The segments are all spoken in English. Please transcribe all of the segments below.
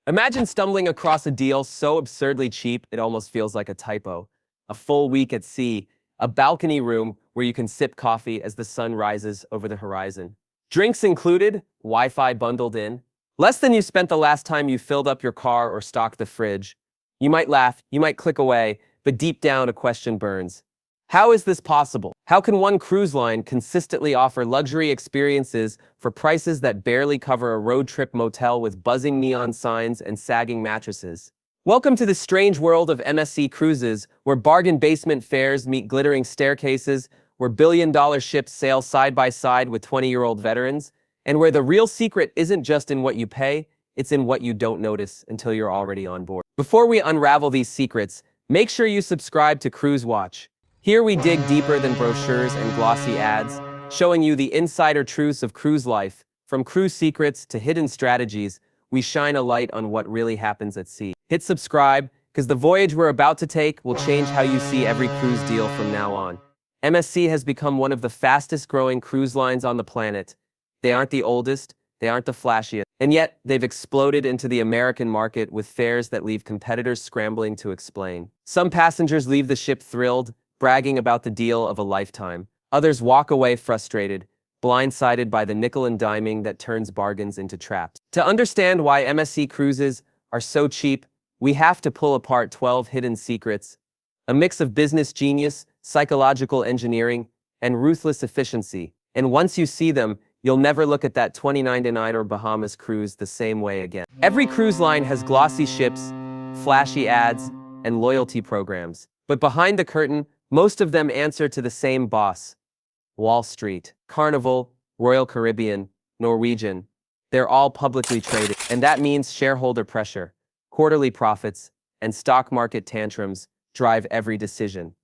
Imagine stumbling across a deal so absurdly cheap it almost feels like a typo. A full week at sea, a balcony room where you can sip coffee as the sun rises over the horizon. Drinks included, Wi-Fi bundled in. Less than you spent the last time you filled up your car or stocked the fridge. You might laugh, you might click away, but deep down a question burns. How is this possible? How can one cruise line consistently offer luxury experiences for prices that barely cover a road trip motel with buzzing neon signs and sagging mattresses? Welcome to the strange world of MSC Cruises, where bargain basement fares meet glittering staircases, where billion-dollar ships sail side by side with 20-year-old veterans, and where the real secret isn't just in what you pay, it's in what you don't notice until you're already on board. Before we unravel these secrets, make sure you subscribe to Cruise Watch. Here we dig deeper than brochures and glossy ads, showing you the insider truths of cruise life. From cruise secrets to hidden strategies, we shine a light on what really happens at sea. Hit subscribe, because the voyage we're about to take will change how you see every cruise deal from now on. MSC has become one of the fastest growing cruise lines on the planet. They aren't the oldest, they aren't the flashiest, and yet they've exploded into the American market with fares that leave competitors scrambling to explain. Some passengers leave the ship thrilled, bragging about the deal of a lifetime. Others walk away frustrated, blindsided by the nickel and diming that turns bargains into traps. To understand why MSC Cruises are so cheap, we have to pull apart 12 hidden secrets, a mix of business genius, psychological engineering, and ruthless efficiency. And once you see them, you'll never look at that 2099 or Bahamas cruise the same way again. Every cruise line has glossy ships, flashy ads, and loyalty programs. But behind the curtain, most of them answer to the same boss: Wall Street. Carnival, Royal Caribbean, Norwegian. They're all publicly traded, and that means shareholder pressure, quarterly profits, and stock market tantrums drive every decision.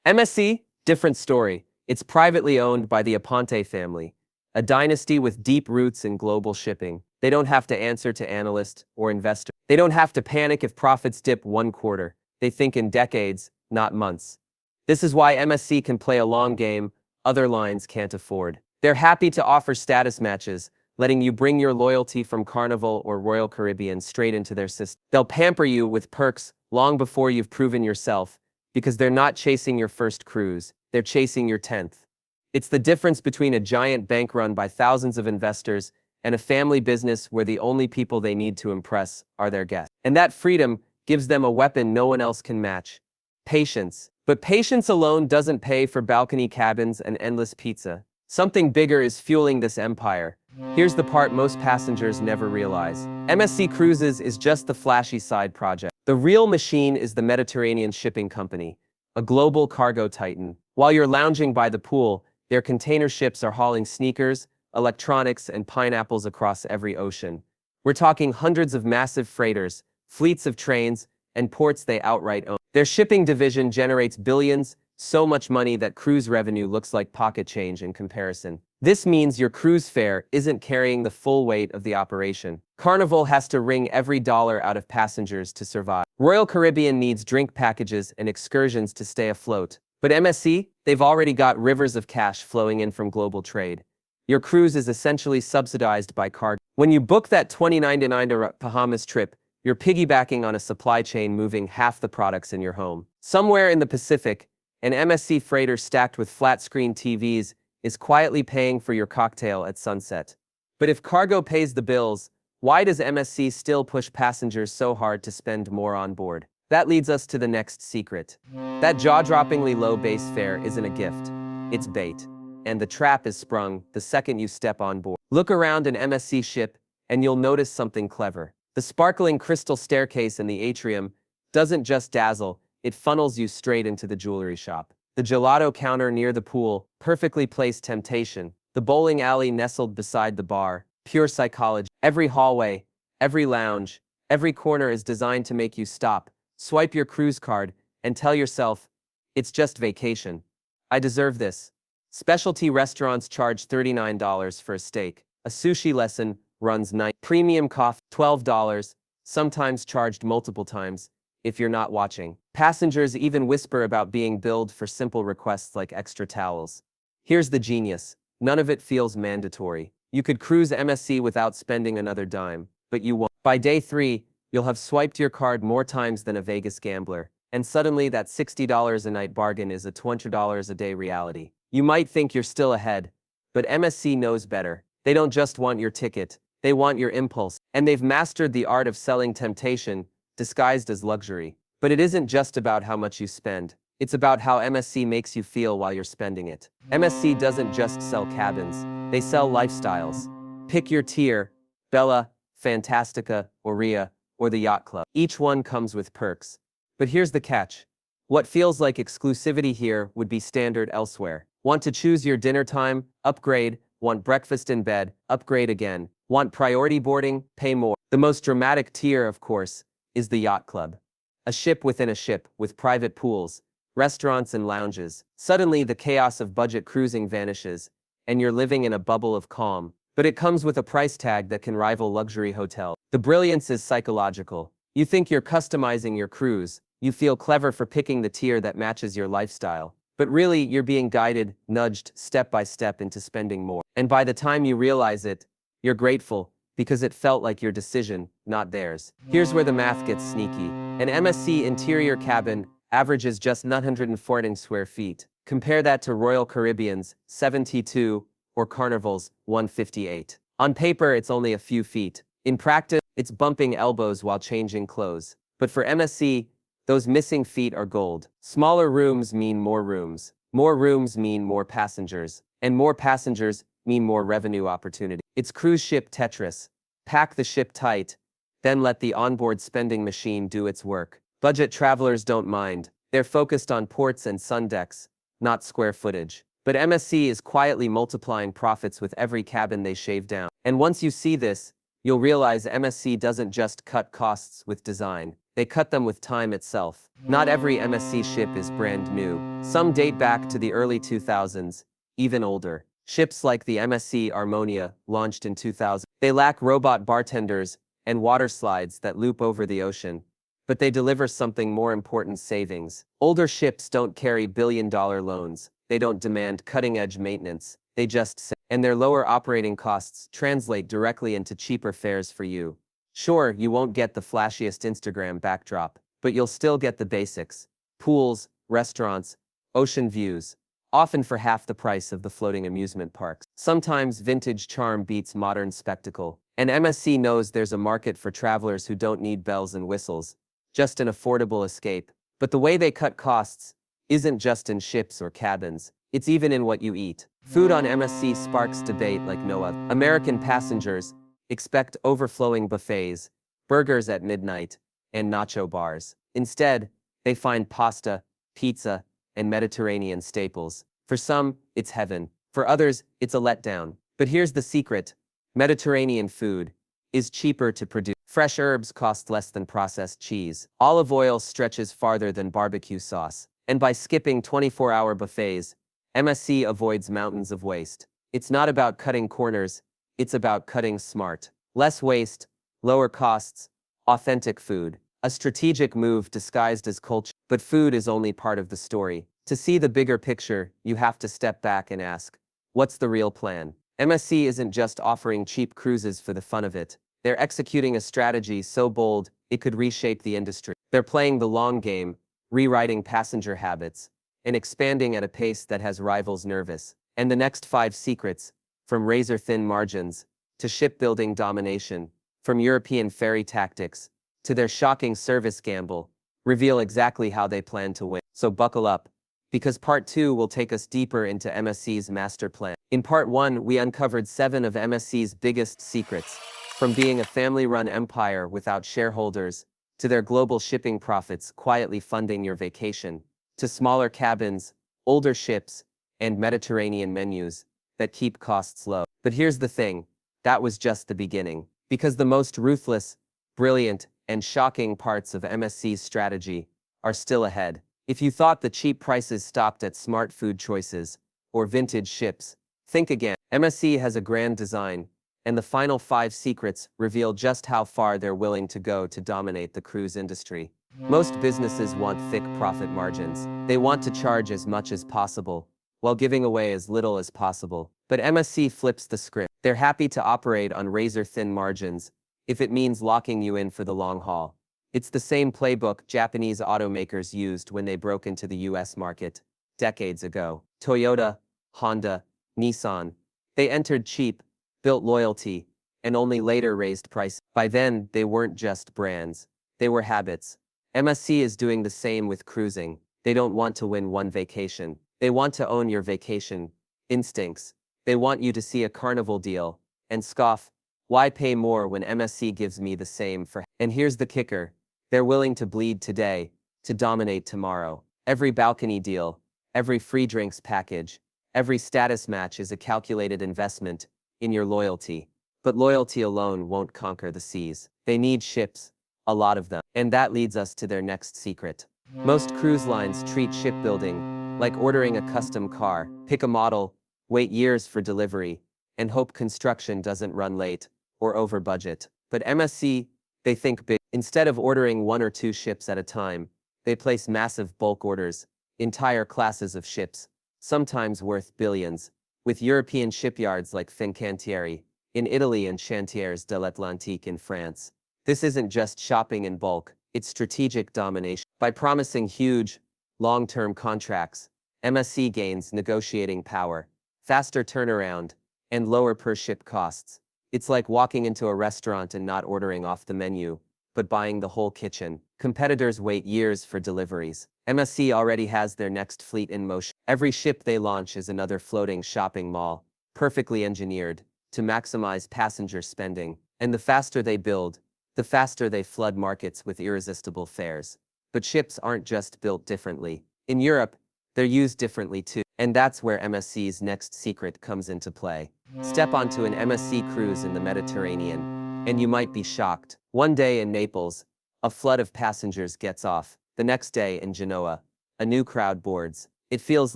MSC, different story. It's privately owned by the Aponte family, a dynasty with deep roots in global shipping. They don't have to answer to analysts or investors. They don't have to panic if profits dip one quarter. They think in decades, not months. This is why MSC can play a long game other lines can't afford. They're happy to offer status matches, letting you bring your loyalty from Carnival or Royal Caribbean straight into their system. They'll pamper you with perks long before you've proven yourself, because they're not chasing your first cruise, they're chasing your 10th. It's the difference between a giant bank run by thousands of investors and a family business where the only people they need to impress are their guests. And that freedom gives them a weapon no one else can match: patience. But patience alone doesn't pay for balcony cabins and endless pizza. Something bigger is fueling this empire. Here's the part most passengers never realize. MSC Cruises is just the flashy side project. The real machine is the Mediterranean Shipping Company, a global cargo titan. While you're lounging by the pool, their container ships are hauling sneakers, electronics, and pineapples across every ocean. We're talking hundreds of massive freighters, fleets of trains, and ports they outright own. Their shipping division generates billions, so much money that cruise revenue looks like pocket change in comparison. This means your cruise fare isn't carrying the full weight of the operation. Carnival has to wring every dollar out of passengers to survive. Royal Caribbean needs drink packages and excursions to stay afloat. But MSC, they've already got rivers of cash flowing in from global trade. Your cruise is essentially subsidized by cargo. When you book that $29.99 to Bahamas trip, you're piggybacking on a supply chain moving half the products in your home. Somewhere in the Pacific, an MSC freighter stacked with flat-screen TVs is quietly paying for your cocktail at sunset. But if cargo pays the bills, why does MSC still push passengers so hard to spend more on board? That leads us to the next secret. That jaw-droppingly low base fare isn't a gift. It's bait. And the trap is sprung the second you step on board. Look around an MSC ship, and you'll notice something clever. The sparkling crystal staircase in the atrium doesn't just dazzle, it funnels you straight into the jewelry shop. The gelato counter near the pool, perfectly placed temptation. The bowling alley nestled beside the bar, pure psychology. Every hallway, every lounge, every corner is designed to make you stop, swipe your cruise card, and tell yourself, it's just vacation. I deserve this. Specialty restaurants charge $39 for a steak. A sushi lesson runs $9. Premium coffee, $12, sometimes charged multiple times, if you're not watching. Passengers even whisper about being billed for simple requests like extra towels. Here's the genius. None of it feels mandatory. You could cruise MSC without spending another dime, but you won't. By day 3, You'll have swiped your card more times than a Vegas gambler, and suddenly that $60 a night bargain is a $200 a day reality. You might think you're still ahead, but MSC knows better. They don't just want your ticket, they want your impulse, and they've mastered the art of selling temptation, disguised as luxury. But it isn't just about how much you spend. It's about how MSC makes you feel while you're spending it. MSC doesn't just sell cabins, they sell lifestyles. Pick your tier, Bella, Fantastica, or Ria, or the Yacht Club. Each one comes with perks. But here's the catch. What feels like exclusivity here would be standard elsewhere. Want to choose your dinner time? Upgrade. Want breakfast in bed? Upgrade again. Want priority boarding? Pay more. The most dramatic tier, of course, is the Yacht Club. A ship within a ship, with private pools, restaurants and lounges. Suddenly the chaos of budget cruising vanishes, and you're living in a bubble of calm. But it comes with a price tag that can rival luxury hotels. The brilliance is psychological. You think you're customizing your cruise. You feel clever for picking the tier that matches your lifestyle. But really, you're being guided, nudged, step by step into spending more. And by the time you realize it, you're grateful, because it felt like your decision, not theirs. Here's where the math gets sneaky. An MSC interior cabin averages just 914 square feet. Compare that to Royal Caribbean's 72 or Carnival's 158. On paper, it's only a few feet. In practice, it's bumping elbows while changing clothes. But for MSC, those missing feet are gold. Smaller rooms mean more rooms. More rooms mean more passengers. And more passengers mean more revenue opportunity. It's cruise ship Tetris. Pack the ship tight, then let the onboard spending machine do its work. Budget travelers don't mind. They're focused on ports and sun decks, not square footage. But MSC is quietly multiplying profits with every cabin they shave down. And once you see this, you'll realize MSC doesn't just cut costs with design. They cut them with time itself. Not every MSC ship is brand new. Some date back to the early 2000s, even older. Ships like the MSC Harmonia, launched in 2000. They lack robot bartenders and water slides that loop over the ocean. But they deliver something more important: savings. Older ships don't carry billion-dollar loans. They don't demand cutting-edge maintenance. They just save. And their lower operating costs translate directly into cheaper fares for you. Sure, you won't get the flashiest Instagram backdrop, but you'll still get the basics. Pools, restaurants, ocean views, often for half the price of the floating amusement parks. Sometimes vintage charm beats modern spectacle, and MSC knows there's a market for travelers who don't need bells and whistles, just an affordable escape. But the way they cut costs isn't just in ships or cabins, it's even in what you eat. Food on MSC sparks debate like no other. American passengers expect overflowing buffets, burgers at midnight, and nacho bars. Instead, they find pasta, pizza, and Mediterranean staples. For some, it's heaven. For others, it's a letdown. But here's the secret. Mediterranean food is cheaper to produce. Fresh herbs cost less than processed cheese. Olive oil stretches farther than barbecue sauce. And by skipping 24-hour buffets, MSC avoids mountains of waste. It's not about cutting corners, it's about cutting smart. Less waste, lower costs, authentic food. A strategic move disguised as culture. But food is only part of the story. To see the bigger picture, you have to step back and ask, what's the real plan? MSC isn't just offering cheap cruises for the fun of it. They're executing a strategy so bold, it could reshape the industry. They're playing the long game, rewriting passenger habits, and expanding at a pace that has rivals nervous. And the next 5 secrets, from razor-thin margins to shipbuilding domination, from European ferry tactics to their shocking service gamble, reveal exactly how they plan to win. So buckle up, because part 2 will take us deeper into MSC's master plan. In part 1, we uncovered 7 of MSC's biggest secrets, from being a family-run empire without shareholders, to their global shipping profits quietly funding your vacation, to smaller cabins, older ships, and Mediterranean menus that keep costs low. But here's the thing, that was just the beginning. Because the most ruthless, brilliant, and shocking parts of MSC's strategy are still ahead. If you thought the cheap prices stopped at smart food choices or vintage ships, think again. MSC has a grand design, and the final 5 secrets reveal just how far they're willing to go to dominate the cruise industry. Most businesses want thick profit margins. They want to charge as much as possible, while giving away as little as possible. But MSC flips the script. They're happy to operate on razor-thin margins, if it means locking you in for the long haul. It's the same playbook Japanese automakers used when they broke into the US market decades ago. Toyota, Honda, Nissan. They entered cheap, built loyalty, and only later raised price. By then, they weren't just brands. They were habits. MSC is doing the same with cruising. They don't want to win one vacation. They want to own your vacation instincts. They want you to see a Carnival deal and scoff, why pay more when MSC gives me the same for? And here's the kicker. They're willing to bleed today to dominate tomorrow. Every balcony deal, every free drinks package, every status match is a calculated investment in your loyalty. But loyalty alone won't conquer the seas. They need ships, a lot of them. And that leads us to their next secret. Most cruise lines treat shipbuilding like ordering a custom car. Pick a model, wait years for delivery, and hope construction doesn't run late or over budget. But MSC, they think big. Instead of ordering 1 or 2 ships at a time, they place massive bulk orders, entire classes of ships, sometimes worth billions, with European shipyards like Fincantieri in Italy and Chantiers de l'Atlantique in France. This isn't just shopping in bulk, it's strategic domination. By promising huge, long-term contracts, MSC gains negotiating power, faster turnaround, and lower per-ship costs. It's like walking into a restaurant and not ordering off the menu, but buying the whole kitchen. Competitors wait years for deliveries. MSC already has their next fleet in motion. Every ship they launch is another floating shopping mall, perfectly engineered to maximize passenger spending. And the faster they build, the faster they flood markets with irresistible fares. But ships aren't just built differently. In Europe, they're used differently too. And that's where MSC's next secret comes into play. Step onto an MSC cruise in the Mediterranean, and you might be shocked. One day in Naples, a flood of passengers gets off. The next day in Genoa, a new crowd boards. It feels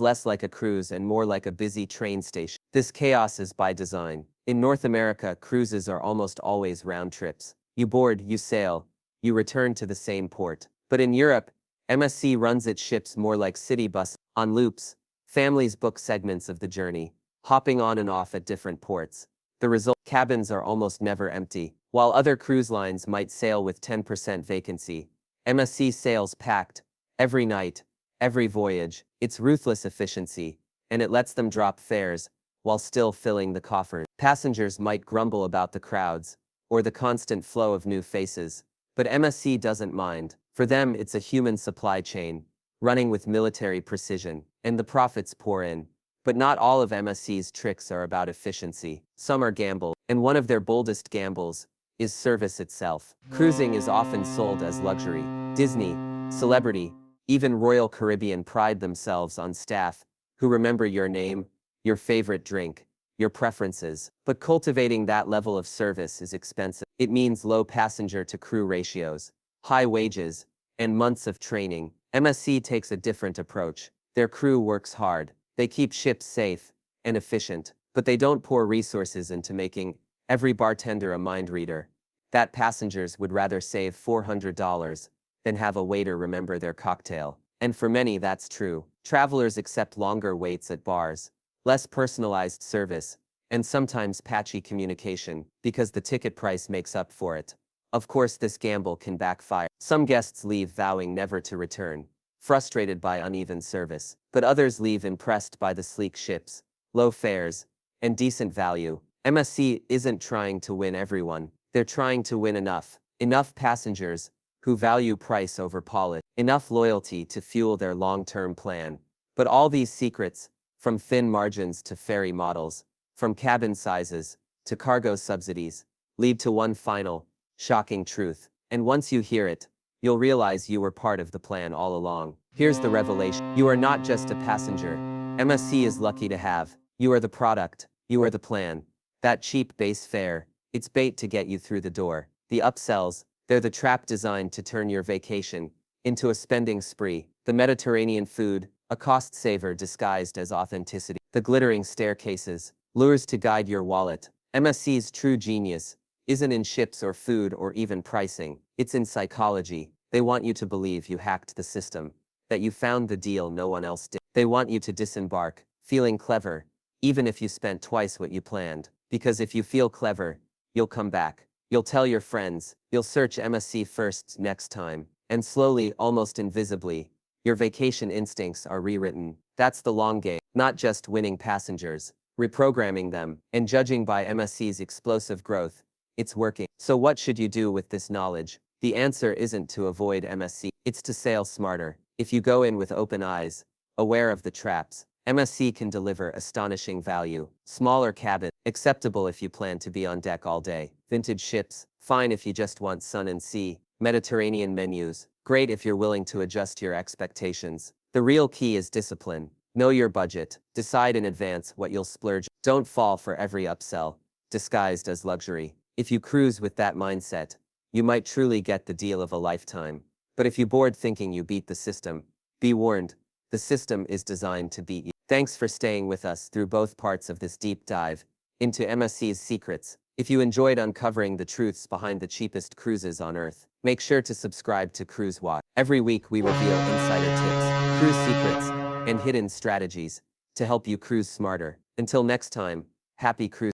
less like a cruise and more like a busy train station. This chaos is by design. In North America, cruises are almost always round trips. You board, you sail, you return to the same port. But in Europe, MSC runs its ships more like city buses, on loops. Families book segments of the journey, hopping on and off at different ports. The result, cabins are almost never empty. While other cruise lines might sail with 10% vacancy, MSC sails packed, every night, every voyage. It's ruthless efficiency, and it lets them drop fares while still filling the coffers. Passengers might grumble about the crowds or the constant flow of new faces, but MSC doesn't mind. For them, it's a human supply chain, running with military precision, and the profits pour in. But not all of MSC's tricks are about efficiency. Some are gamble, and one of their boldest gambles is service itself. Cruising is often sold as luxury. Disney, celebrity, even Royal Caribbean pride themselves on staff who remember your name, your favorite drink, your preferences. But cultivating that level of service is expensive. It means low passenger-to-crew ratios, high wages, and months of training. MSC takes a different approach. Their crew works hard. They keep ships safe and efficient, but they don't pour resources into making every bartender a mind reader. That passengers would rather save $400 than have a waiter remember their cocktail. And for many, that's true. Travelers accept longer waits at bars, less personalized service, and sometimes patchy communication, because the ticket price makes up for it. Of course, this gamble can backfire. Some guests leave vowing never to return, frustrated by uneven service, but others leave impressed by the sleek ships, low fares, and decent value. MSC isn't trying to win everyone. They're trying to win enough passengers who value price over polish, enough loyalty to fuel their long-term plan. But all these secrets, from thin margins to ferry models, from cabin sizes to cargo subsidies, lead to one final, shocking truth. And once you hear it, you'll realize you were part of the plan all along. Here's the revelation. You are not just a passenger. MSC is lucky to have. You are the product. You are the plan. That cheap base fare, it's bait to get you through the door. The upsells, they're the trap designed to turn your vacation into a spending spree. The Mediterranean food, a cost saver disguised as authenticity. The glittering staircases, lures to guide your wallet. MSC's true genius isn't in ships or food or even pricing. It's in psychology. They want you to believe you hacked the system, that you found the deal no one else did. They want you to disembark, feeling clever, even if you spent twice what you planned. Because if you feel clever, you'll come back. You'll tell your friends, you'll search MSC first next time, and slowly, almost invisibly, your vacation instincts are rewritten. That's the long game, not just winning passengers, reprogramming them, and judging by MSC's explosive growth, it's working. So what should you do with this knowledge? The answer isn't to avoid MSC, it's to sail smarter. If you go in with open eyes, aware of the traps, MSC can deliver astonishing value. Smaller cabin, acceptable if you plan to be on deck all day. Vintage ships, fine if you just want sun and sea. Mediterranean menus, great if you're willing to adjust your expectations. The real key is discipline. Know your budget, decide in advance what you'll splurge. Don't fall for every upsell, disguised as luxury. If you cruise with that mindset, you might truly get the deal of a lifetime. But if you board thinking you beat the system, be warned, the system is designed to beat you. Thanks for staying with us through both parts of this deep dive into MSC's secrets. If you enjoyed uncovering the truths behind the cheapest cruises on Earth, make sure to subscribe to Cruise Watch. Every week we reveal insider tips, cruise secrets, and hidden strategies to help you cruise smarter. Until next time, happy cruising.